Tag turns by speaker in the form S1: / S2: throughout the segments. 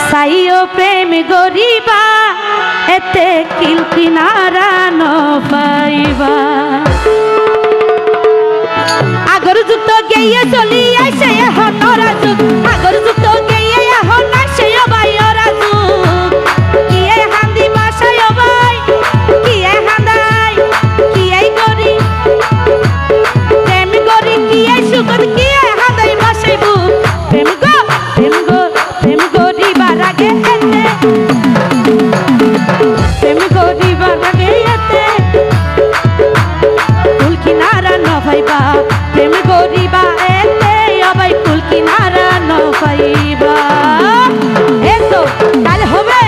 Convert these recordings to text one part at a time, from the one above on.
S1: সাইও প্রেম গরিবা এতে কিল কিনারা ন পাইবা আগর যুক্ত গেয়ে চলি আইছে এখন নরা যুগ আগর যুক্ত গেয়ে এখন আসে ভাই ওরা যুগ কি এই হান্দি বাসায় ভাই কি এই হান্দাই কি এই গরি প্রেম গরি কি এই সুগত কি এই হান্দাই বাসায় বুক প্রেম গো প্রেম গরিবার আগে এতে প্রেম গরিবার আগে এতে কুল কিনারা ন পাইবা প্রেম গরিবা এতে আবাই কুল কিনারা ন পাইবা এতো কাল হবে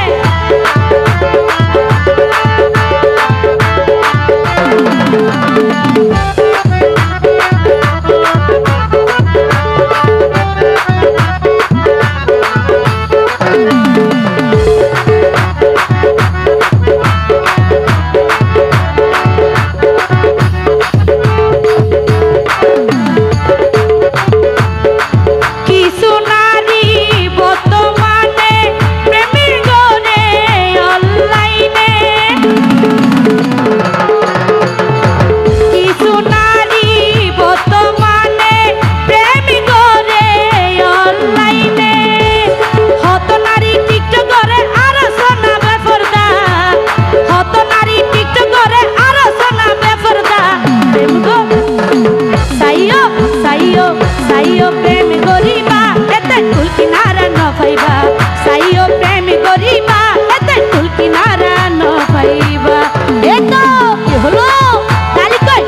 S1: সাইও প্রেম গরিবা এতে কুল কিনারা ন পাইবা সাইও প্রেম গরিবা এতে কুল কিনারা ন পাইবা এতো কি হলো তালি কই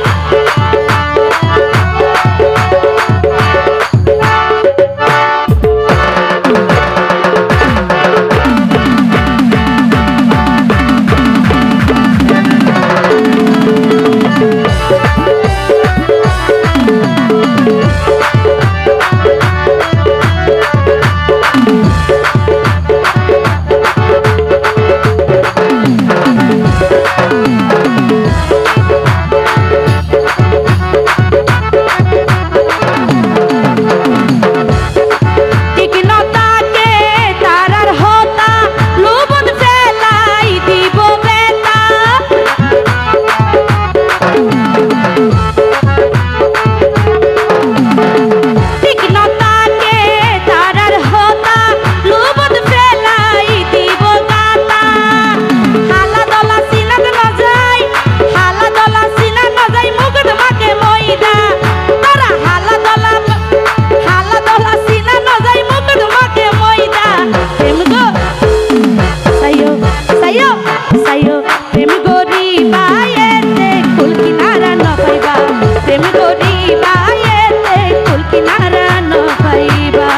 S1: সাইও প্রেম গরিবা এতে কুল কিনারা ন পাইবা প্রেম গরিবা এতে কুল কিনারা ন পাইবা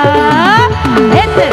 S1: এতে